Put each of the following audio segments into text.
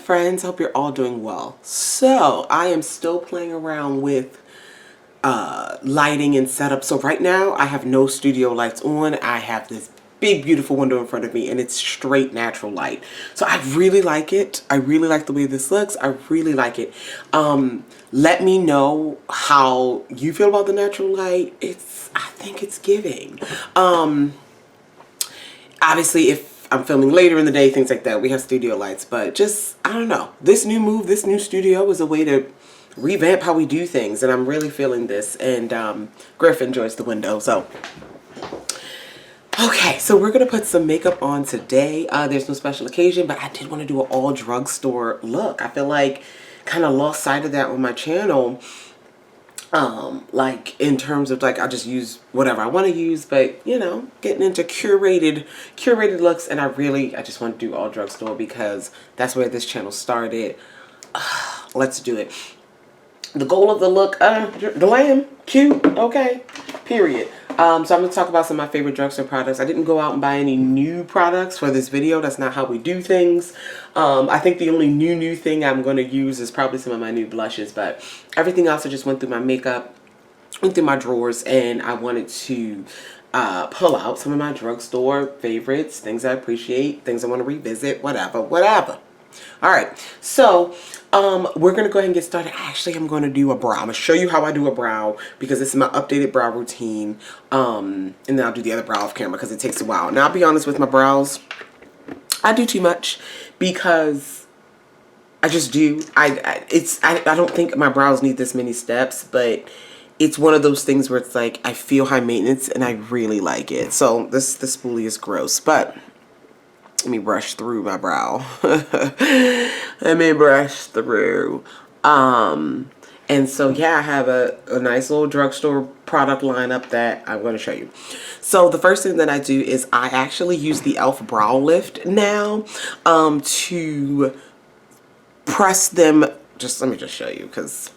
friends, hope you're all doing well. So I am still playing around with lighting and setup. So right now I have no studio lights on. I have this big beautiful window in front of me and it's straight natural light. So I really like it. I really like the way this looks. I really like it. Let me know how you feel about the natural light. I think it's giving. Obviously if I'm filming later in the day, things like that, we have studio lights, but just, I don't know. This new move, this new studio is a way to revamp how we do things, and I'm really feeling this, and Griff enjoys the window, so. Okay, so we're going to put some makeup on today. There's no special occasion, but I did want to do an all drugstore look. I feel like kind of lost sight of that on my channel. Like in terms of like, I just use whatever I want to use, but you know, getting into curated looks, and I just want to do all drugstore because that's where this channel started. Let's do it. The goal of the look, glam, cute, okay, period. So I'm going to talk about some of my favorite drugstore products. I didn't go out and buy any new products for this video. That's not how we do things. I think the only new thing I'm going to use is probably some of my new blushes, but everything else I just went through my makeup, went through my drawers, and I wanted to pull out some of my drugstore favorites, things I appreciate, things I want to revisit, whatever. All right, so we're going to go ahead and get started. Actually, I'm going to do a brow. I'm going to show you how I do a brow because this is my updated brow routine. And then I'll do the other brow off camera because it takes a while. Now, I'll be honest with my brows. I do too much because I just do. I don't think my brows need this many steps, but it's one of those things where it's like I feel high maintenance and I really like it. So this spoolie is gross, but let me brush through my brow. Let me brush through. And so yeah, I have a nice little drugstore product lineup that I'm going to show you. So the first thing that I do is I actually use the e.l.f. Brow Lift now to press them. Let me just show you because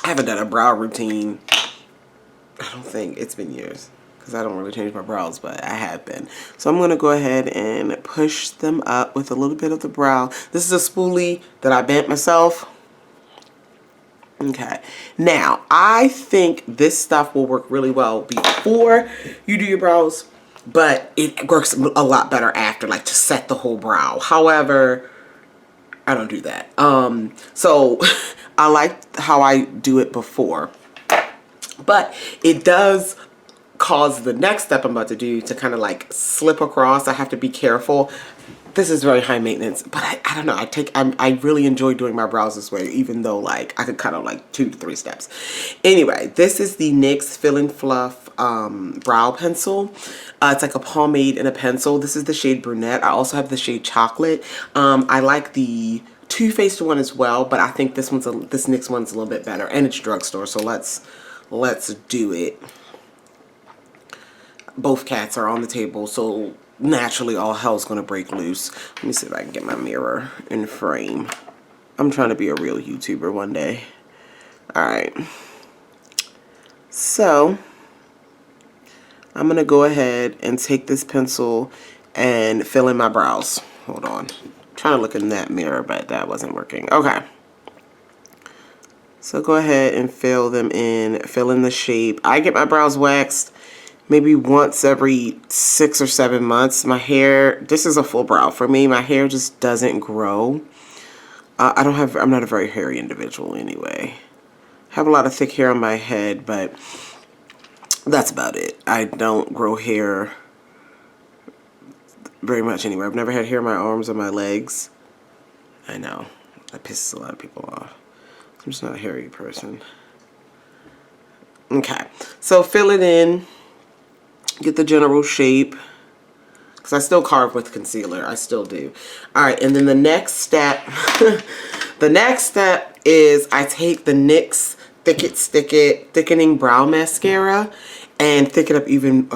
I haven't done a brow routine. I don't think it's been years, because I don't really change my brows, but I have been. So I'm going to go ahead and push them up with a little bit of the brow. This is a spoolie that I bent myself. Okay. Now, I think this stuff will work really well before you do your brows, but it works a lot better after, like to set the whole brow. However, I don't do that. So I like how I do it before, but it does cause the next step I'm about to do to kind of like slip across. I have to be careful. This is very high maintenance, but I don't know. I really enjoy doing my brows this way, even though like I could cut out like 2 to 3 steps. Anyway, this is the NYX Fill and Fluff brow pencil. It's like a pomade and a pencil. This is the shade Brunette. I also have the shade Chocolate. I like the Too Faced one as well, but I think this NYX one's a little bit better, and it's drugstore. So let's do it. Both cats are on the table, so naturally all hell's gonna break loose. Let me see if I can get my mirror in frame. I'm trying to be a real YouTuber one day. Alright. So I'm gonna go ahead and take this pencil and fill in my brows. Hold on. I'm trying to look in that mirror, but that wasn't working. Okay. So go ahead and fill them in, fill in the shape. I get my brows waxed maybe once every 6 or 7 months. My hair, this is a full brow for me. My hair just doesn't grow. I'm not a very hairy individual anyway. I have a lot of thick hair on my head, but that's about it. I don't grow hair very much anyway. I've never had hair on my arms or my legs. I know, that pisses a lot of people off. I'm just not a hairy person. Okay, so fill it in. Get the general shape, because I still carve with concealer. I still do. All right, and then the next step, the next step is I take the NYX Thicket Thickening Brow Mascara and thicken up even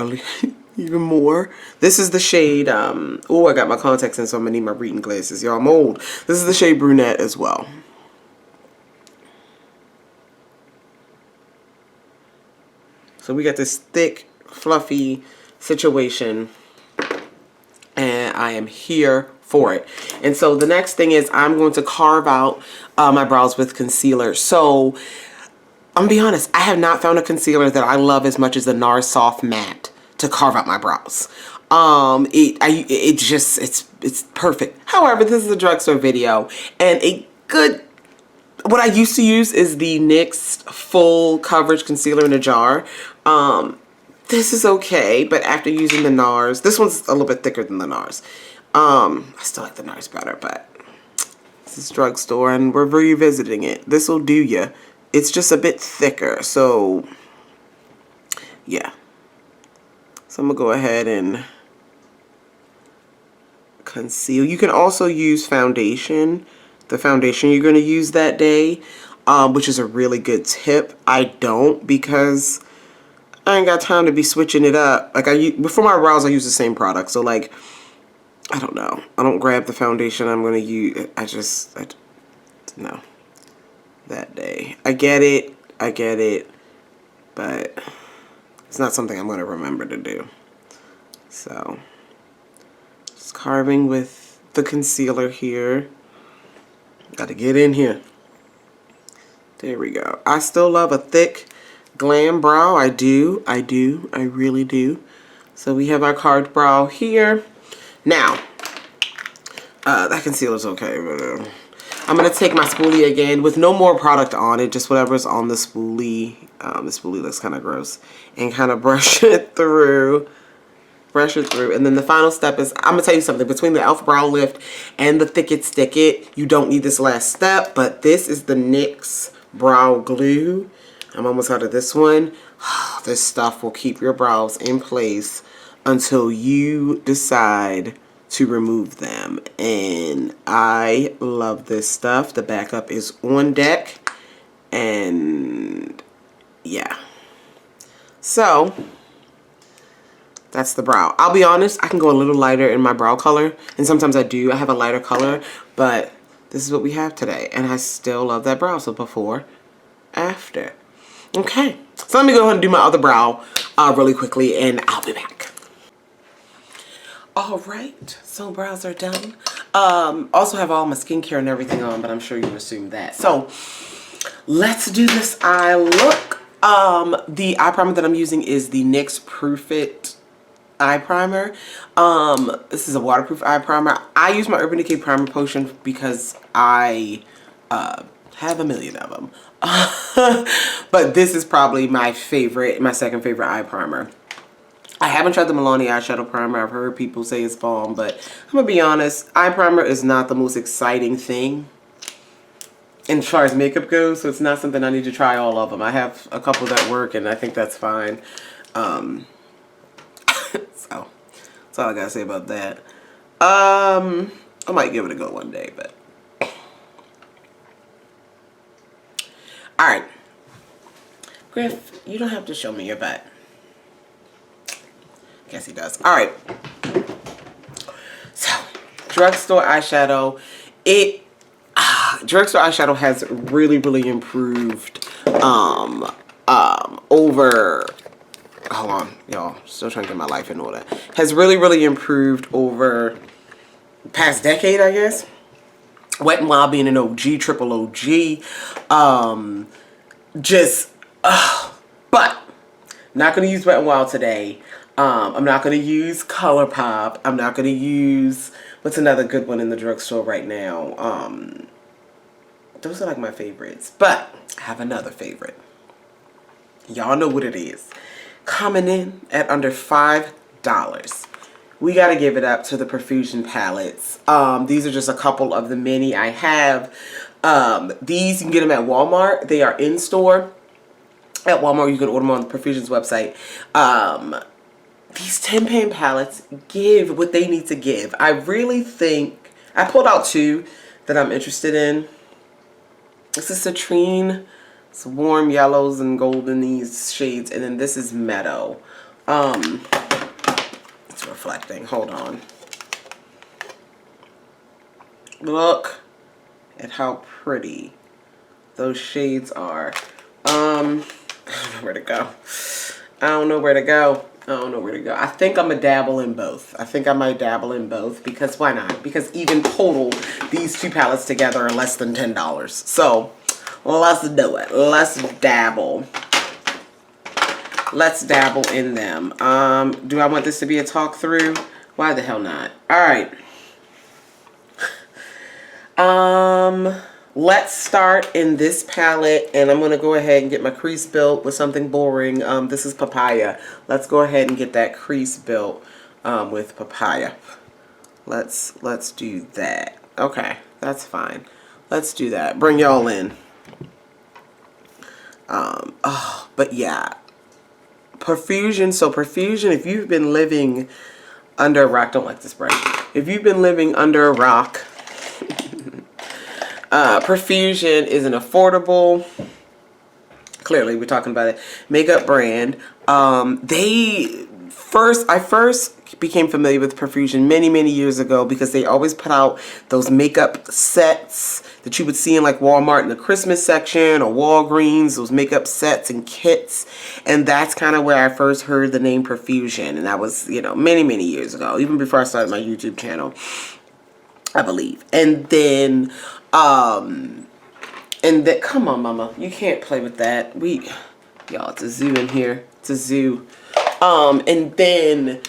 more. This is the shade, oh, I got my contacts in, so I'm gonna need my reading glasses. Y'all, I'm old. This is the shade Brunette as well. So we got this thick, fluffy situation, and I am here for it. And so the next thing is I'm going to carve out my brows with concealer. So I'm gonna be honest, I have not found a concealer that I love as much as the NARS Soft Matte to carve out my brows. It's perfect. However, this is a drugstore video, and what I used to use is the NYX full coverage concealer in a jar. This is okay, but after using the NARS, this one's a little bit thicker than the NARS. I still like the NARS better, but this is drugstore and we're revisiting it. This will do ya. It's just a bit thicker, so yeah. So I'm gonna go ahead and conceal. You can also use foundation, the foundation you're gonna use that day, which is a really good tip. I don't, because I ain't got time to be switching it up. Like before my brows, I use the same product. So like, I don't know. I don't grab the foundation I'm gonna use. No. That day. I get it, but it's not something I'm gonna remember to do. So, just carving with the concealer here. Gotta get in here. There we go. I still love a thick glam brow. I do. I really do. So we have our carved brow here. Now, that concealer's okay, but I'm going to take my spoolie again with no more product on it, just whatever's on the spoolie. The spoolie looks kind of gross. And kind of brush it through. And then the final step is, I'm going to tell you something. Between the e.l.f. Brow Lift and the Thicket Stick It, you don't need this last step, but this is the NYX Brow Glue. I'm almost out of this one. This stuff will keep your brows in place until you decide to remove them. And I love this stuff. The backup is on deck. And yeah. So that's the brow. I'll be honest, I can go a little lighter in my brow color. And sometimes I do. I have a lighter color. But this is what we have today. And I still love that brow. So before, after. Okay. So let me go ahead and do my other brow really quickly. And I'll be back. Alright. So brows are done. Also have all my skincare and everything on. But I'm sure you assumed that. So let's do this eye look. The eye primer that I'm using is the NYX Proof It eye primer. This is a waterproof eye primer. I use my Urban Decay Primer Potion because I have a million of them. But this is probably my second favorite eye primer. I haven't tried the Milani eyeshadow primer. I've heard people say it's bomb, but I'm gonna be honest, eye primer is not the most exciting thing as far as makeup goes, so it's not something I need to try all of them. I have a couple that work, and I think that's fine. So that's all I gotta say about that. I might give it a go one day, but all right. Griff, you don't have to show me your butt. Guess he does. All right. So, drugstore eyeshadow. Drugstore eyeshadow has really, really improved over. Hold on, y'all. Still trying to get my life in order. Has really, really improved over the past decade, I guess. Wet n Wild being an OG, triple OG. But not gonna use Wet n Wild today. I'm not gonna use ColourPop. I'm not gonna use, what's another good one in the drugstore right now? Those are like my favorites, but I have another favorite. Y'all know what it is. Coming in at under $5. We gotta give it up to the Profusion Palettes. These are just a couple of the many I have. These, you can get them at Walmart. They are in store at Walmart. You can order them on the Profusion's website. These 10-pan palettes give what they need to give. I really think, I pulled out two that I'm interested in. This is Citrine. It's warm yellows and golden, these shades. And then this is Meadow. It's reflecting. Hold on. Look at how pretty those shades are. I don't know where to go. I don't know where to go. I don't know where to go. I think I'm gonna dabble in both. I think I might dabble in both because why not? Because even total, these two palettes together are less than $10. So let's do it. Let's dabble. Let's dabble in them. Do I want this to be a talk through? Why the hell not? All right. Let's start in this palette, and I'm gonna go ahead and get my crease built with something boring. This is Papaya. Let's go ahead and get that crease built with Papaya. Let's do that. Okay, that's fine. Let's do that. Bring y'all in. But yeah, Profusion. So Profusion, if you've been living under a rock, don't like this brush. If you've been living under a rock, Profusion is an affordable, clearly we're talking about it, makeup brand. I first became familiar with Profusion many years ago because they always put out those makeup sets that you would see in like Walmart in the Christmas section or Walgreens, those makeup sets and kits. And that's kind of where I first heard the name Profusion. And that was, you know, many years ago, even before I started my YouTube channel, I believe. And then, come on, mama, you can't play with that. Y'all, it's a zoo in here. It's a zoo. And then,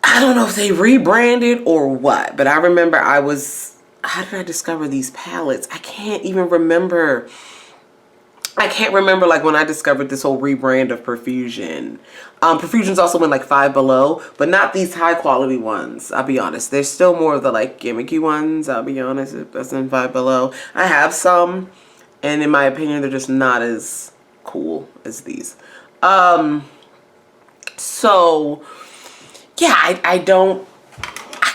I don't know if they rebranded or what, but I remember how did I discover these palettes? I can't even remember. I can't remember like when I discovered this whole rebrand of Profusion. Profusion's also in like Five Below, but not these high quality ones. I'll be honest. There's still more of the like gimmicky ones. I'll be honest. That's in Five Below. I have some, and in my opinion, they're just not as cool as these. So yeah, I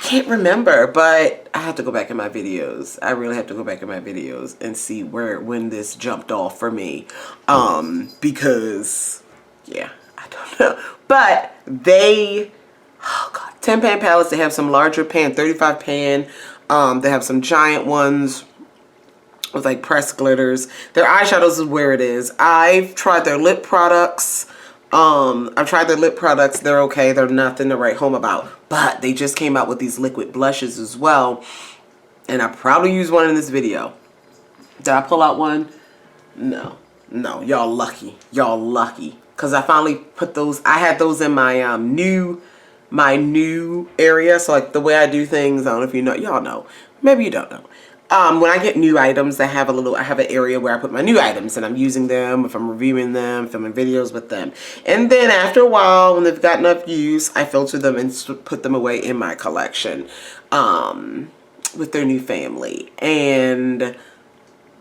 can't remember, but I have to go back in my videos. I really have to go back in my videos and see when this jumped off for me. Because yeah, I don't know. But they, oh God, 10 pan palettes. They have some larger pan, 35 pan. They have some giant ones with like pressed glitters. Their eyeshadows is where it is. I've tried their lip products. They're okay. They're nothing to write home about. But they just came out with these liquid blushes as well. And I probably used one in this video. Did I pull out one? No. No. Y'all lucky. Y'all lucky. Because I finally put those. I had those in my new area. So like the way I do things, I don't know if you know. Y'all know. Maybe you don't know. When I get new items, I have an area where I put my new items and I'm using them, if I'm reviewing them, filming videos with them. And then after a while, when they've got enough use, I filter them and put them away in my collection, with their new family. And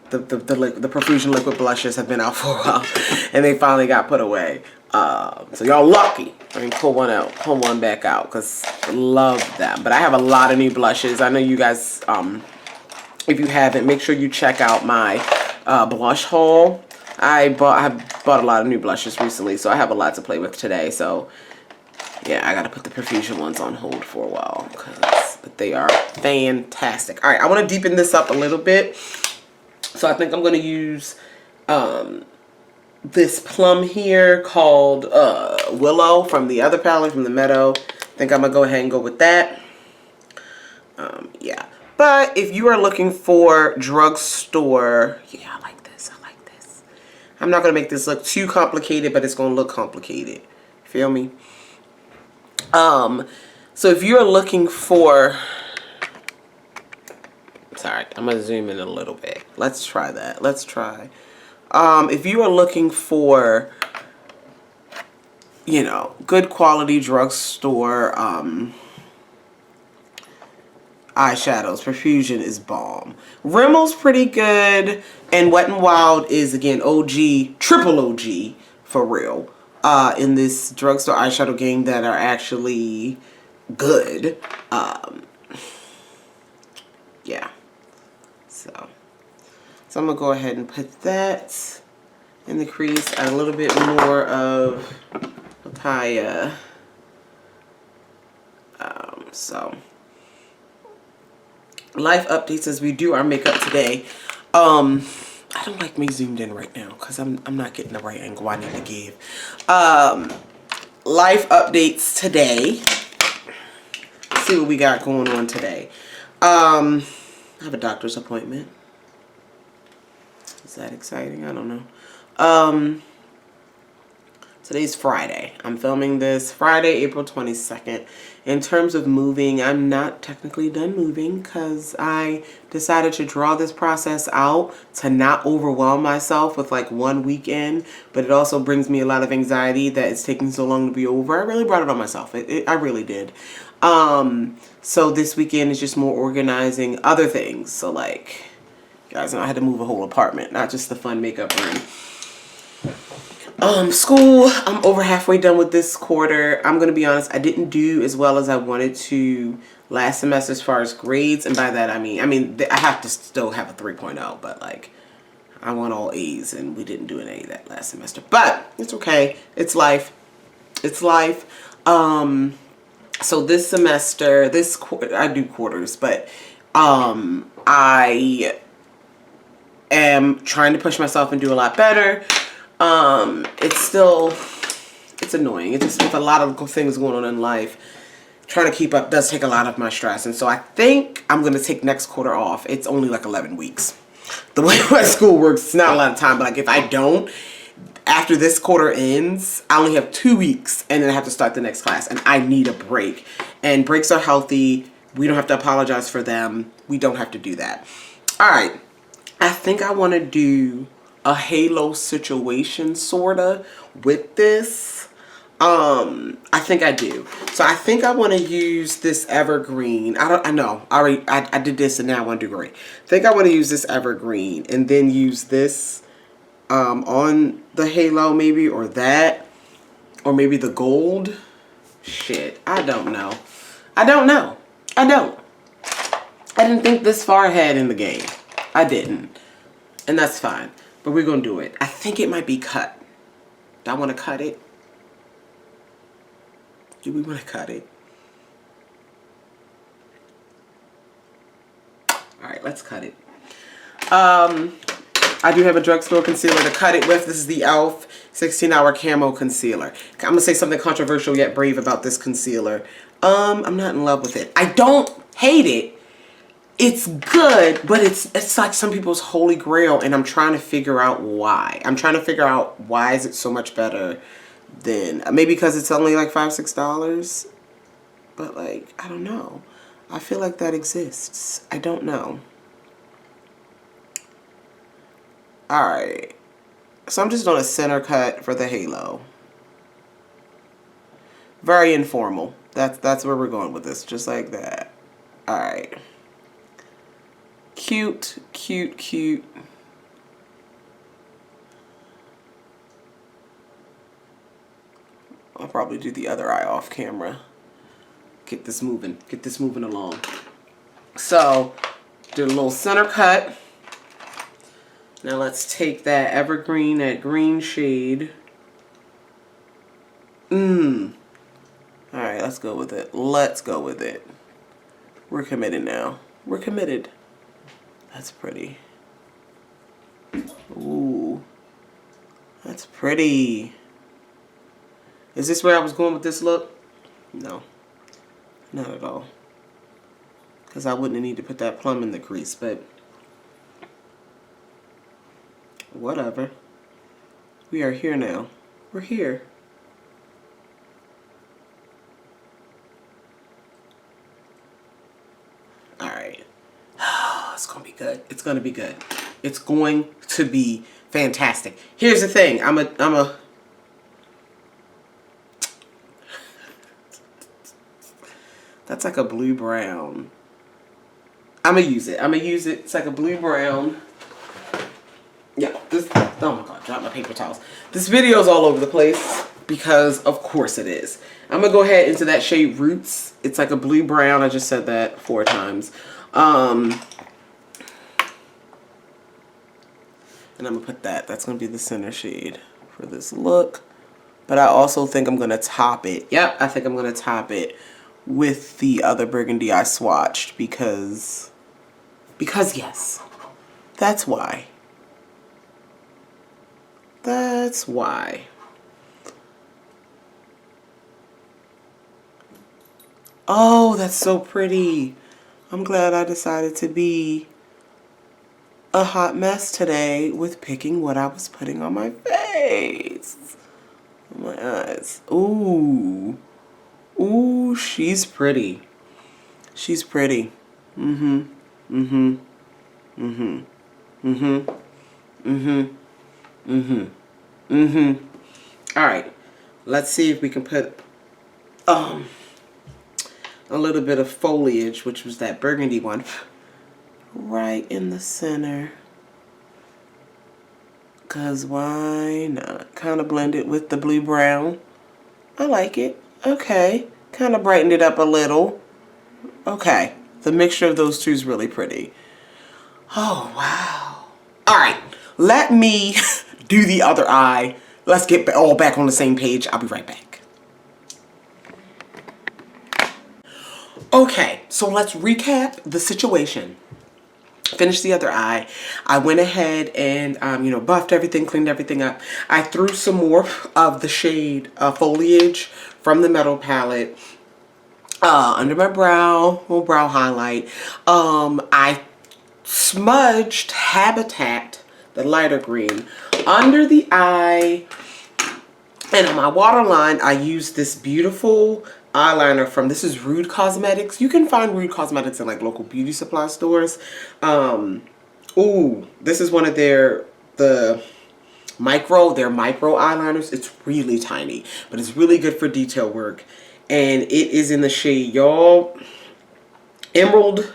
the Profusion liquid blushes have been out for a while and they finally got put away. So y'all lucky. I mean, pull one out, pull one back out, because I love them. But I have a lot of new blushes. I know you guys, if you haven't, make sure you check out my blush haul. I bought a lot of new blushes recently, so I have a lot to play with today. So yeah, I gotta put the Profusion ones on hold for a while, but they are fantastic. All right, I want to deepen this up a little bit, so I think I'm gonna use this plum here called Willow from the other palette, from the Meadow. I think I'm gonna go ahead and go with that. Yeah. But if you are looking for drugstore, yeah, I like this. I like this. I'm not going to make this look too complicated, but it's going to look complicated. Feel me? So if you're looking for, sorry, I'm going to zoom in a little bit. Let's try that. Let's try. If you are looking for, you know, good quality drugstore, eyeshadows, Profusion is bomb. Rimmel's pretty good, and Wet n Wild is, again, OG, triple OG, for real, in this drugstore eyeshadow game that are actually good. Yeah. So I'm going to go ahead and put that in the crease. Add a little bit more of Papaya. So life updates as we do our makeup today. I don't like me zoomed in right now because I'm not getting the right angle I need to give. life updates today. Let's see what we got going on today. I have a doctor's appointment. Is that exciting? I don't know. Today's Friday. I'm filming this Friday, April 22nd. In terms of moving, I'm not technically done moving because I decided to draw this process out to not overwhelm myself with like one weekend, but it also brings me a lot of anxiety that it's taking so long to be over. I really brought it on myself. I really did. So this weekend is just more organizing other things. So like, guys, I had to move a whole apartment, not just the fun makeup room. School, I'm over halfway done with this quarter. I'm going to be honest, I didn't do as well as I wanted to last semester as far as grades. And by that, I mean, I have to still have a 3.0, but like, I want all A's and we didn't do any of that last semester. But it's okay. It's life. It's life. So this semester, I do quarters, but I am trying to push myself and do a lot better. It's annoying. It's just with a lot of things going on in life, trying to keep up does take a lot of my stress. And so I think I'm going to take next quarter off. It's only like 11 weeks. The way my school works, it's not a lot of time, but like if I don't, after this quarter ends, I only have 2 weeks and then I have to start the next class and I need a break. And breaks are healthy. We don't have to apologize for them. We don't have to do that. All right. I think I want to do a halo situation sorta with this. I think I do. So I think I want to use this evergreen. I did this and now I want to do green. I think I want to use this evergreen and then use this on the halo maybe, or that, or maybe the gold. Shit, I don't know. I didn't think this far ahead in the game. I didn't. And that's fine. But we're going to do it. I think it might be cut. Do I want to cut it? Do we want to cut it? Alright, let's cut it. I do have a drugstore concealer to cut it with. This is the e.l.f. 16-Hour Camo Concealer. I'm going to say something controversial yet brave about this concealer. I'm not in love with it. I don't hate it. It's good, but it's like some people's holy grail, and I'm trying to figure out why. I'm trying to figure out why is it so much better than, maybe because it's only like $5-6, but like, I don't know. I feel like that exists. I don't know. Alright, so I'm just doing a center cut for the halo. Very informal. That's where we're going with this, just like that. Alright. Cute, cute, cute. I'll probably do the other eye off camera. Get this moving along. So, do a little center cut. Now let's take that evergreen, that green shade. Alright, let's go with it. Let's go with it. We're committed now. We're committed. That's pretty. Ooh. That's pretty. Is this where I was going with this look? No. Not at all. Because I wouldn't need to put that plum in the crease, but whatever. We are here now. We're here. Alright. It's going to be good. It's going to be good. It's going to be fantastic. Here's the thing. That's like a blue brown. I'm going to use it. It's like a blue brown. Yeah. Oh my God. Drop my paper towels. This video is all over the place because of course it is. I'm going to go ahead into that shade Roots. It's like a blue brown. I just said that 4 times. And I'm going to put that. That's going to be the center shade for this look. But I also think I'm going to top it. Yep, I think I'm going to top it with the other burgundy I swatched because yes. That's why. That's why. Oh, that's so pretty. I'm glad I decided to be a hot mess today with picking what I was putting on my face. On my eyes. Ooh. Ooh, she's pretty. She's pretty. Mm-hmm. Mm-hmm. Mm-hmm. Mm-hmm. Mm-hmm. Mm-hmm. Mm-hmm. All right. Let's see if we can put a little bit of foliage, which was that burgundy one, right in the center. Cause why not? Kind of blend it with the blue brown. I like it. Okay. Kind of brightened it up a little. Okay. The mixture of those two is really pretty. Oh, wow. All right. Let me do the other eye. Let's get all back on the same page. I'll be right back. Okay. So let's recap the situation. Finished the other eye. I went ahead and, you know, buffed everything, cleaned everything up. I threw some more of the shade Foliage from the Metal palette under my brow, little brow highlight. I smudged Habitat, the lighter green, under the eye. And on my waterline, I used this beautiful eyeliner from, this is Rude Cosmetics. You can find Rude Cosmetics in like local beauty supply stores. Ooh, this is one of their micro eyeliners. It's really tiny, but it's really good for detail work. And it is in the shade, y'all, Emerald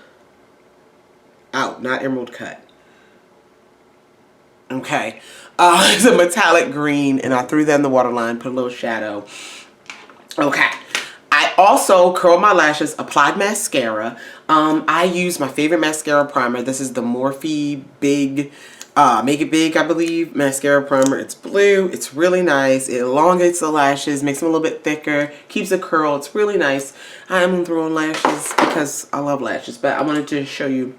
Out, not Emerald Cut. Okay. It's a metallic green, and I threw that in the waterline, put a little shadow. Okay. I also curled my lashes, applied mascara. I used my favorite mascara primer. This is the Morphe Big, Make It Big, I believe, mascara primer. It's blue. It's really nice. It elongates the lashes, makes them a little bit thicker, keeps a curl. It's really nice. I'm going to throw on lashes because I love lashes, but I wanted to show you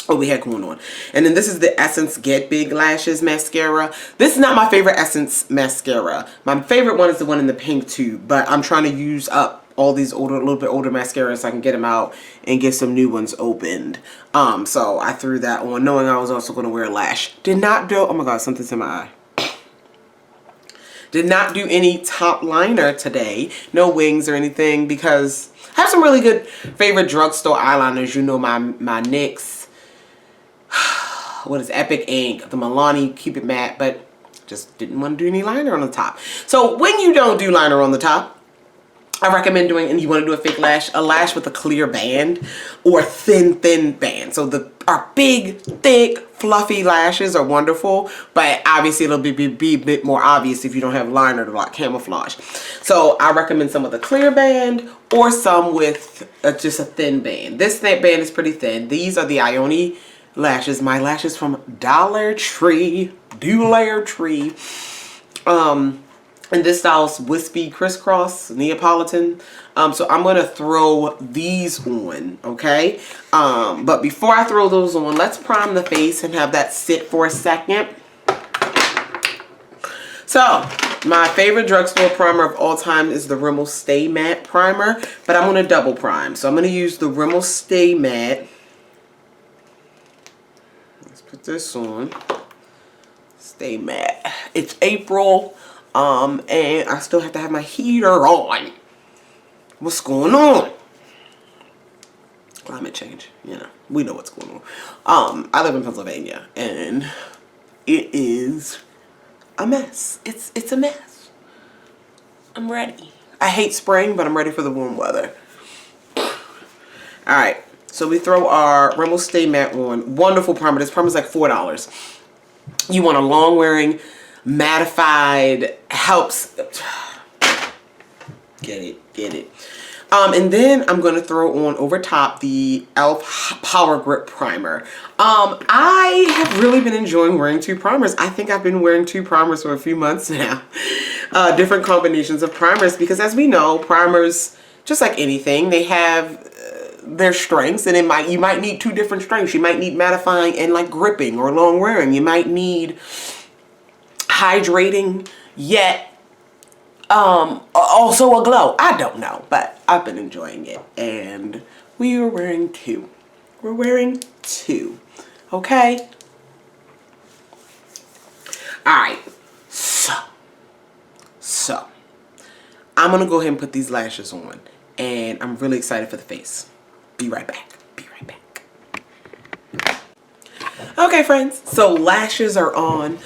what we had going on. And then this is the Essence Get Big Lashes mascara. This is not my favorite Essence mascara. My favorite one is the one in the pink tube, but I'm trying to use up all these older, a little bit older mascaras so I can get them out and get some new ones opened. So I threw that on, knowing I was also going to wear a lash. Did not do, oh my god, something's in my eye. Did not do any top liner today. No wings or anything, because I have some really good favorite drugstore eyeliners. You know, my NYX, what is Epic Ink, the Milani Keep It Matte, but just didn't want to do any liner on the top. So when you don't do liner on the top, I recommend doing, and you want to do a fake lash, a lash with a clear band or thin band. So our big, thick, fluffy lashes are wonderful, but obviously it'll be a bit more obvious if you don't have liner to like camouflage. So I recommend some with a clear band or some with just a thin band. This thin band is pretty thin. These are the Ioni Lashes, my lashes from Dollar Tree, Tree. And this style's Wispy Crisscross Neapolitan. So I'm going to throw these on, okay? But before I throw those on, let's prime the face and have that sit for a second. So, my favorite drugstore primer of all time is the Rimmel Stay Matte Primer, but I'm going to double prime. So I'm going to use the Rimmel Stay Matte. Put this on. Stay matte. It's April, and I still have to have my heater on. What's going on? Climate change, you know, we know what's going on. I live in Pennsylvania, and it is a mess. It's a mess. I'm ready. I hate spring, but I'm ready for the warm weather. All right. So we throw our Rimmel Stay Matte on. Wonderful primer. This primer is like $4. You want a long wearing, mattified, helps. Get it. And then I'm going to throw on over top the e.l.f. Power Grip Primer. I have really been enjoying wearing two primers. I think I've been wearing two primers for a few months now. Different combinations of primers, because as we know, primers, just like anything, they have their strengths, and you might need two different strengths. You might need mattifying and like gripping or long wearing. You might need hydrating yet Also a glow. I don't know, but I've been enjoying it. And we are wearing two. We're wearing two. Okay? Alright. So. I'm going to go ahead and put these lashes on. And I'm really excited for the face. Be right back. Be right back. Okay, friends. So lashes are on.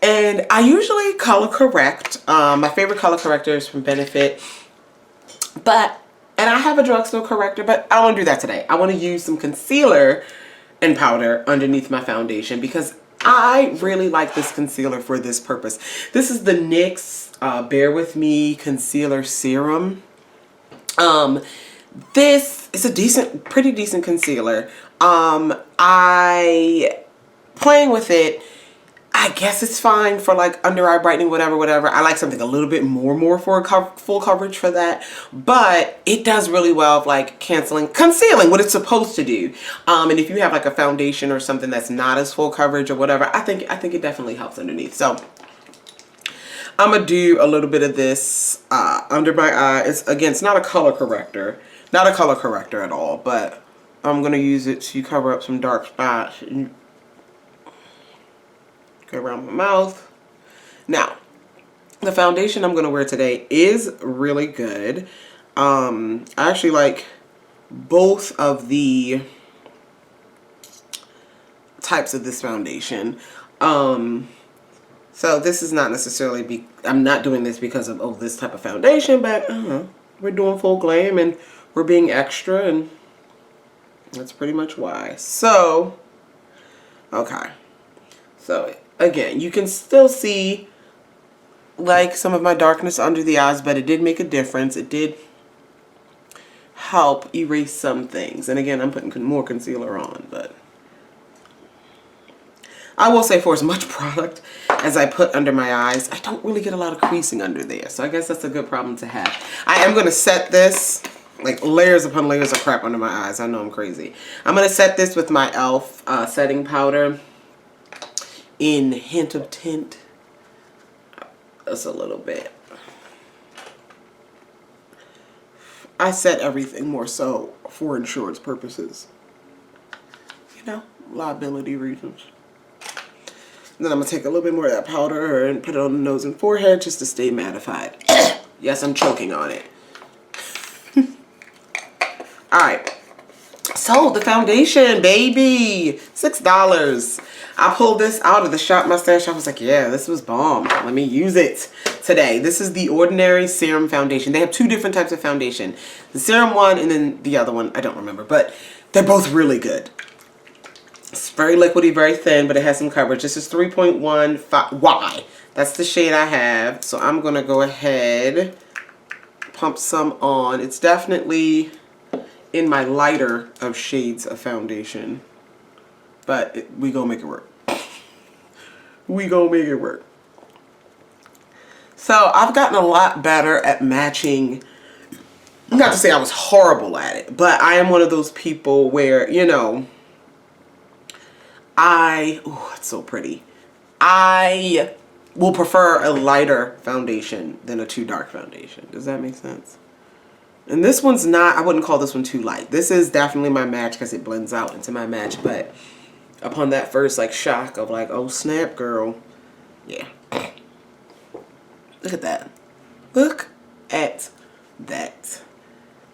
And I usually color correct. My favorite color corrector is from Benefit. And I have a drugstore corrector, but I don't want to do that today. I want to use some concealer and powder underneath my foundation because I really like this concealer for this purpose. This is the NYX Bear With Me Concealer Serum. This is a pretty decent concealer. Playing with it, I guess it's fine for like under eye brightening, whatever. I like something a little bit more for full coverage for that. But it does really well of like concealing what it's supposed to do. And if you have like a foundation or something that's not as full coverage or whatever, I think it definitely helps underneath. So I'm gonna do a little bit of this under my eye. It's not a color corrector. Not a color corrector at all, but I'm gonna use it to cover up some dark spots. Go around my mouth. Now, the foundation I'm going to wear today is really good. I actually like both of the types of this foundation. So this is not necessarily, I'm not doing this because of, oh, this type of foundation, but we're doing full glam and we're being extra, and that's pretty much why. So, okay. So, again, you can still see like some of my darkness under the eyes, but it did make a difference. It did help erase some things. And again, I'm putting more concealer on, but I will say for as much product as I put under my eyes, I don't really get a lot of creasing under there. So I guess that's a good problem to have. I am going to set this, like layers upon layers of crap under my eyes. I know I'm crazy. I'm going to set this with my e.l.f. Setting powder in Hint of Tint. Just a little bit. I set everything more so for insurance purposes. You know, liability reasons. And then I'm going to take a little bit more of that powder and put it on the nose and forehead just to stay mattified. Yes, I'm choking on it. Alright. So, the foundation, baby. $6. I pulled this out of the Shop My Stash. I was like, yeah, this was bomb. Let me use it today. This is the Ordinary Serum Foundation. They have two different types of foundation. The serum one and then the other one. I don't remember. But they're both really good. It's very liquidy, very thin, but it has some coverage. This is 3.15Y. That's the shade I have. So I'm going to go ahead, pump some on. It's definitely in my lighter of shades of foundation. But we gonna make it work. We gonna make it work. So I've gotten a lot better at matching. Not to say I was horrible at it, but I am one of those people where, you know, oh, it's so pretty. I will prefer a lighter foundation than a too dark foundation. Does that make sense? And this one's not, I wouldn't call this one too light. This is definitely my match because it blends out into my match, but upon that first like shock of like, oh snap, girl. Yeah. Look at that. Look at that.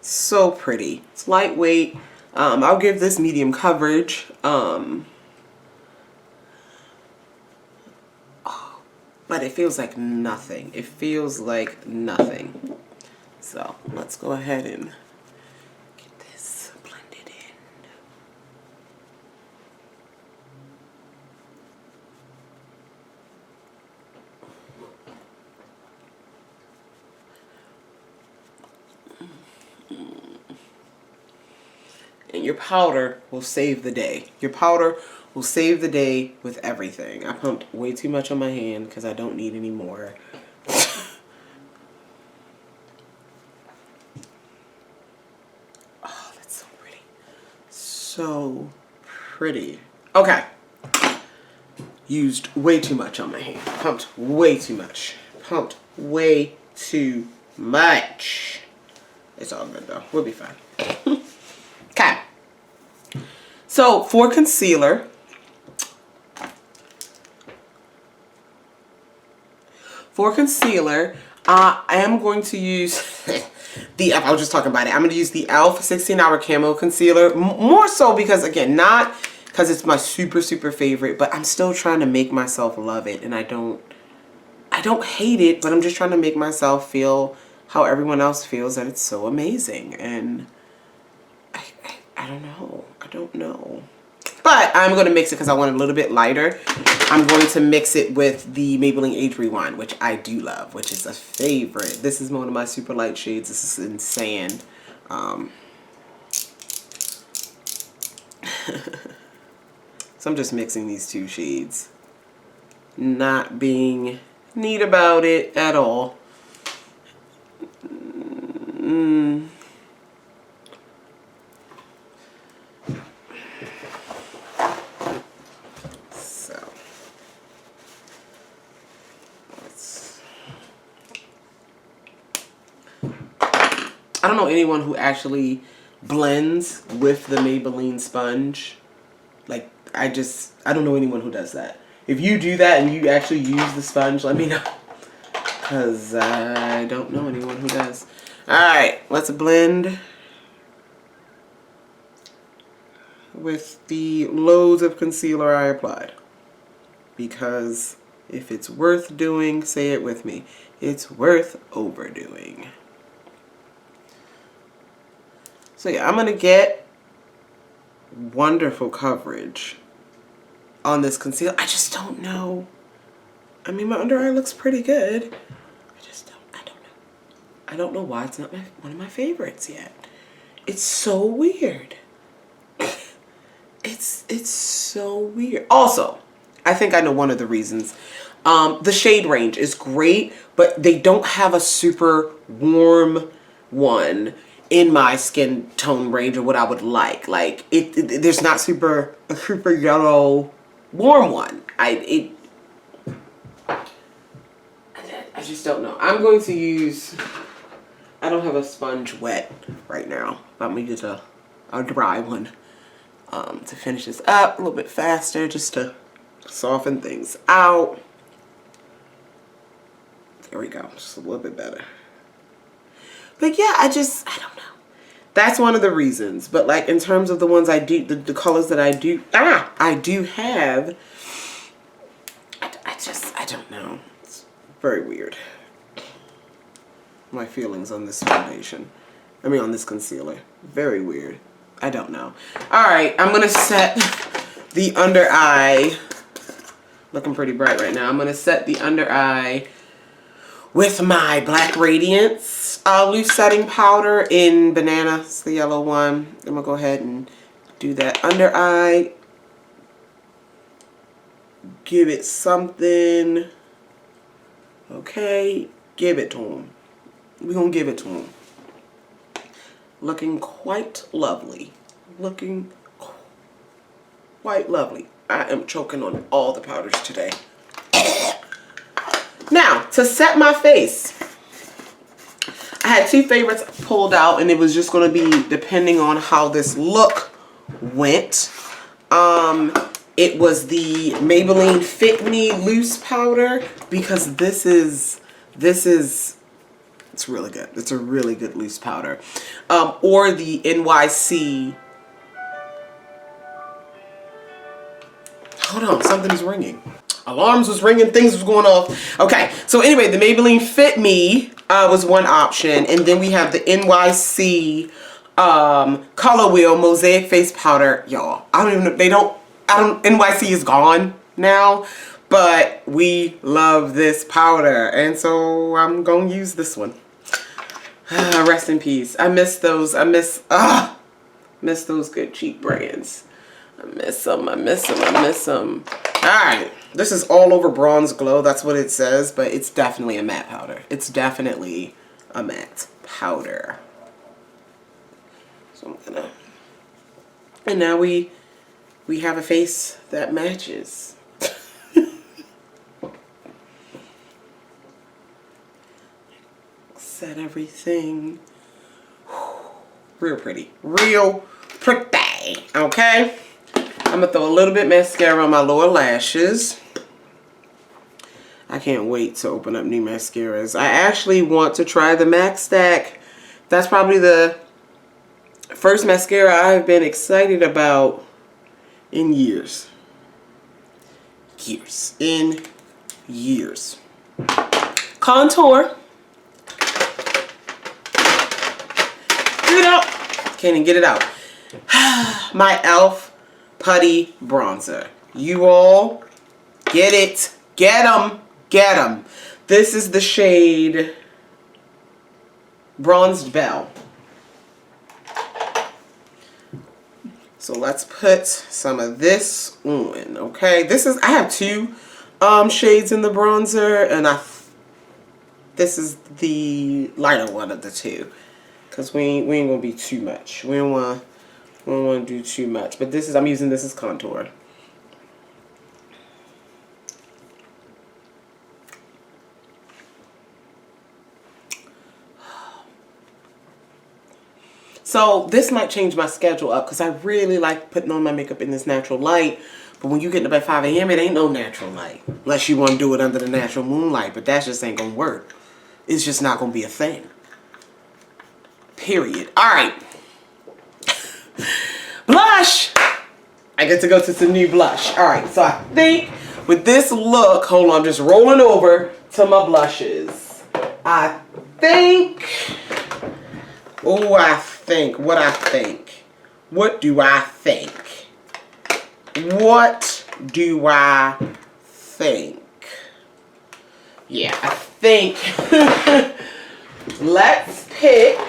So pretty. It's lightweight. I'll give this medium coverage. But it feels like nothing. It feels like nothing. So let's go ahead and get this blended in. And your powder will save the day. Your powder will save the day with everything. I pumped way too much on my hand because I don't need any more. Oh, that's so pretty. So pretty. Okay. Used way too much on my hand. Pumped way too much. pumped way too much. It's all good though. We'll be fine. Okay. So for concealer, I am going to use I was just talking about it. I'm going to use the e.l.f. 16-Hour Camo Concealer. More so because, again, not because it's my super, super favorite, but I'm still trying to make myself love it. And I don't hate it, but I'm just trying to make myself feel how everyone else feels, that it's so amazing. And I don't know. I don't know. But I'm going to mix it because I want it a little bit lighter. I'm going to mix it with the Maybelline Age Rewind, which I do love, which is a favorite. This is one of my super light shades. This is in Sand. So I'm just mixing these two shades. Not being neat about it at all. I don't know anyone who actually blends with the Maybelline sponge. Like, I don't know anyone who does that. If you do that and you actually use the sponge, let me know. Because I don't know anyone who does. Alright, let's blend with the loads of concealer I applied. Because if it's worth doing, say it with me, it's worth overdoing. So yeah, I'm going to get wonderful coverage on this concealer. I just don't know. I mean, my under eye looks pretty good. I don't know. I don't know why it's not one of my favorites yet. It's so weird. It's so weird. Also, I think I know one of the reasons. The shade range is great, but they don't have a super warm one in my skin tone range or what I would like. Like, there's not a super yellow warm one. I just don't know. I'm going to use, I don't have a sponge wet right now. I'm going to use a dry one to finish this up a little bit faster, just to soften things out. There we go, just a little bit better. But yeah, I don't know. That's one of the reasons. But like in terms of the ones I do, the colors that I do have, I don't know. It's very weird. My feelings on this foundation. I mean on this concealer. Very weird. I don't know. Alright, I'm going to set the under eye. Looking pretty bright right now. I'm going to set the under eye with my Black Radiance loose setting powder in Banana. It's the yellow one. I'm going to go ahead and do that under eye. Give it something. Okay. Give it to him. We're going to give it to him. Looking quite lovely. Looking quite lovely. I am choking on all the powders today. Now, to set my face, I had two favorites pulled out, and it was just going to be depending on how this look went. It was the Maybelline Fit Me Loose Powder, because this is it's really good. It's a really good loose powder. Or the NYC. Hold on, something's ringing. Alarms was ringing, things was going off. Okay, so anyway, the Maybelline Fit Me was one option, and then we have the NYC Color Wheel Mosaic Face Powder. Y'all, I don't even know, NYC is gone now, but we love this powder, and so I'm gonna use this one. Rest in peace. I miss those. I miss those good cheap brands. I miss them. I miss them. I miss them. Alright, this is All Over Bronze Glow. That's what it says, but it's definitely a matte powder. It's definitely a matte powder. So I'm gonna... And now we have a face that matches. at everything. Real pretty. Real pretty. Okay? I'm going to throw a little bit mascara on my lower lashes. I can't wait to open up new mascaras. I actually want to try the Mac Stack. That's probably the first mascara I've been excited about in years. In years. Contour. Get it out. Can't even get it out. My e.l.f. Putty Bronzer. You all get it. Get them. Get them. This is the shade Bronzed Belle. So let's put some of this on, okay? I have two shades in the bronzer, and this is the lighter one of the two, because we ain't gonna be too much. We don't want to do too much. But I'm using this as contour. So this might change my schedule up, because I really like putting on my makeup in this natural light. But when you get up at 5 a.m., it ain't no natural light. Unless you want to do it under the natural moonlight. But that just ain't going to work. It's just not going to be a thing. Period. Alright. Blush! I get to go to some new blush. Alright, so I think with this look, hold on, I'm just rolling over to my blushes. I think... Oh, what I think. What do I think? What do I think? Yeah, I think. Let's pick.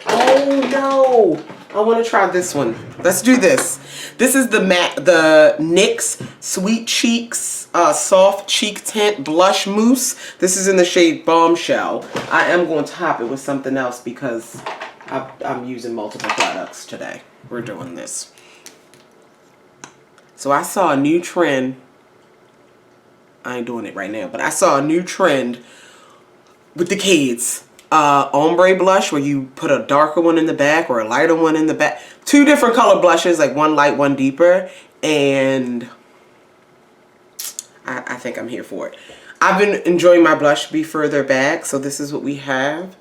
Oh no. I want to try this one. Let's do this. This is the NYX Sweet Cheeks Soft Cheek Tint Blush Mousse. This is in the shade Bombshell. I am going to top it with something else because I'm using multiple products today. We're doing this. So I saw a new trend. I ain't doing it right now, but I saw a new trend with the kids. Ombre blush, where you put a darker one in the back or a lighter one in the back. Two different color blushes, like one light, one deeper. And I think I'm here for it. I've been enjoying my blush be further back, so this is what we have.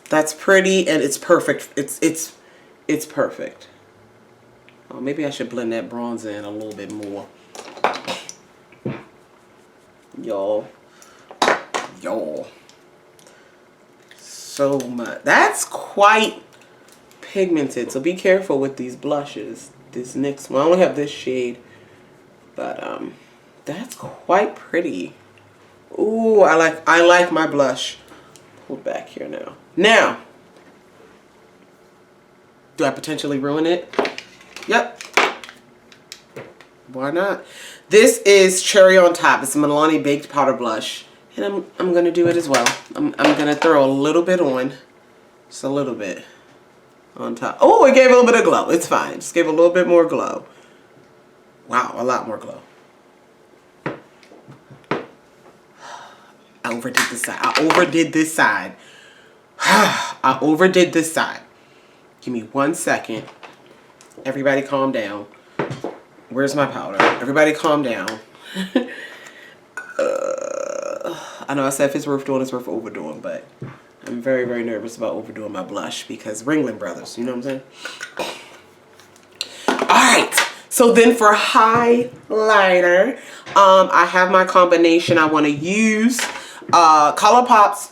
That's pretty, and it's perfect. It's perfect. Oh, maybe I should blend that bronzer in a little bit more. Y'all. So much. That's quite pigmented, so be careful with these blushes. This NYX one, I only have this shade, but that's quite pretty. Ooh, I like my blush. Pull back here now. Now, do I potentially ruin it? Yep. Why not? This is Cherry on Top. It's a Milani Baked Powder Blush. And I'm going to do it as well. I'm going to throw a little bit on. Just a little bit on top. Oh, it gave a little bit of glow. It's fine. Just gave a little bit more glow. Wow, a lot more glow. I overdid this side. I overdid this side. I overdid this side. Give me 1 second. Everybody calm down. Where's my powder? Everybody calm down. I know I said if it's worth doing, it's worth overdoing, but I'm very, very nervous about overdoing my blush because Ringling Brothers, you know what I'm saying? Alright, so then for highlighter, I have my combination I want to use. ColourPop's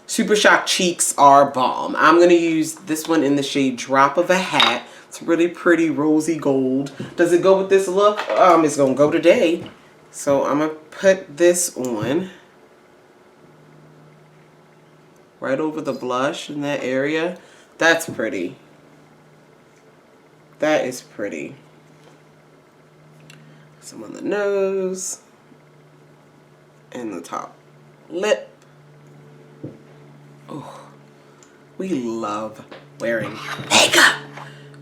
Super Shock Cheeks are bomb. I'm going to use this one in the shade Drop of a Hat. It's really pretty rosy gold. Does it go with this look? It's going to go today. So I'm going to put this on right over the blush in that area. That's pretty. That is pretty. Some on the nose and the top lip. Oh, we love wearing makeup.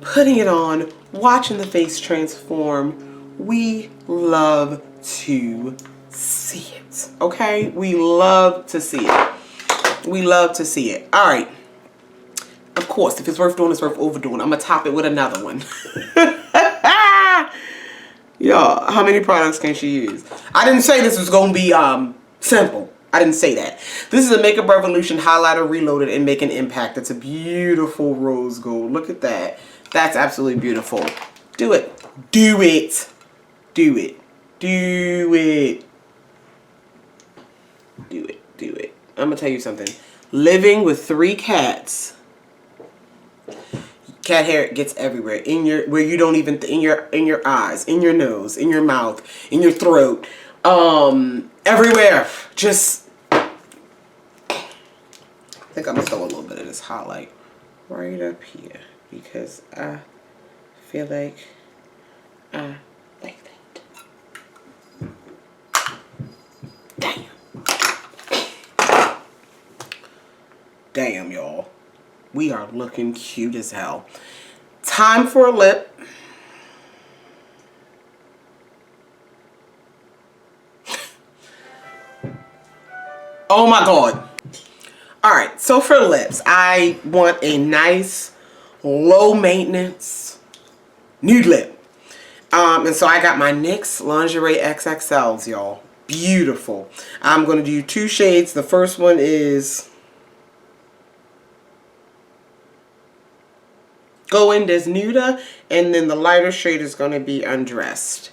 Putting it on, watching the face transform. We love to see it, okay? We love to see it. We love to see it. All right. Of course, if it's worth doing, it's worth overdoing. I'm going to top it with another one. Y'all, how many products can she use? I didn't say this was going to be simple. I didn't say that. This is a Makeup Revolution Highlighter Reloaded and Make an Impact. It's a beautiful rose gold. Look at that. That's absolutely beautiful. Do it. Do it. Do it. Do it. Do it. Do it. I'm going to tell you something. Living with 3 cats. Cat hair gets everywhere. In your, where you don't even, in your eyes, in your nose, in your mouth, in your throat. Everywhere. Just, I think I'm going to throw a little bit of this highlight right up here. Because I feel like I like that. Damn. Damn, y'all. We are looking cute as hell. Time for a lip. Oh my God. Alright, so for lips, I want a nice, low maintenance nude lip. And so I got my NYX Lingerie XXLs, y'all. Beautiful. I'm going to do 2 shades. The first one is Go In Desnuda, and then the lighter shade is going to be Undressed.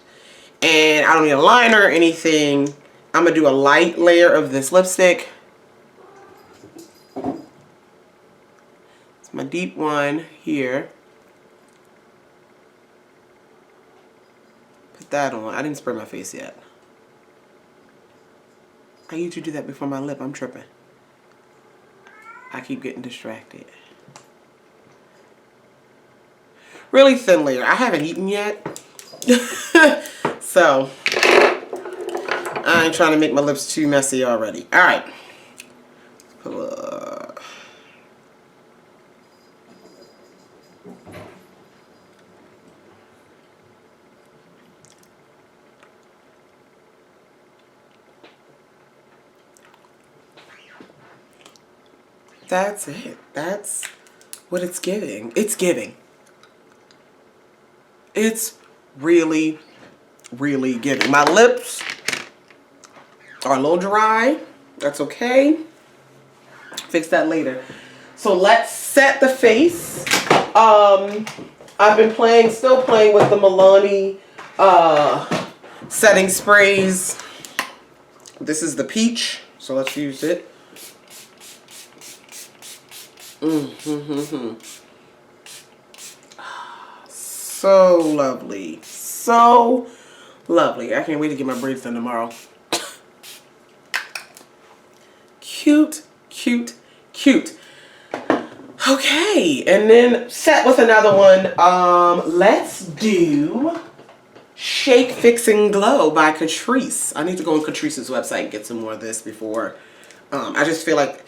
And I don't need a liner or anything. I'm going to do a light layer of this lipstick. It's my deep one here. Put that on. I didn't spray my face yet. I usually do that before my lip. I'm tripping. I keep getting distracted. Really thin layer. I haven't eaten yet. So, I ain't trying to make my lips too messy already. Alright. That's it. That's what it's giving. It's giving. It's really, really giving. My lips are a little dry. That's okay. Fix that later. So let's set the face. I've been still playing with the Milani setting sprays. This is the peach, so let's use it. So lovely. So lovely. I can't wait to get my braids done tomorrow. Cute, cute, cute. Okay, and then set with another one. Let's do Shake, Fix, and Glow by Catrice. I need to go on Catrice's website and get some more of this before. I just feel like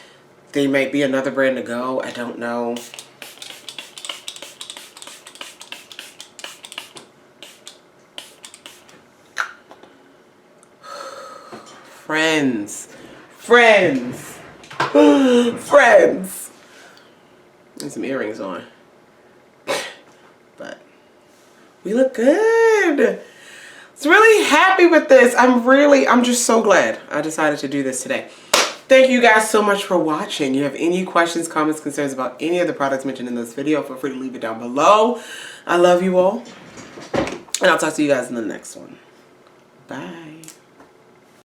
they might be another brand to go. I don't know. Friends. Friends. Friends. And some earrings on. But we look good. I was really happy with this. I'm just so glad I decided to do this today. Thank you guys so much for watching. If you have any questions, comments, concerns about any of the products mentioned in this video, feel free to leave it down below. I love you all. And I'll talk to you guys in the next one. Bye.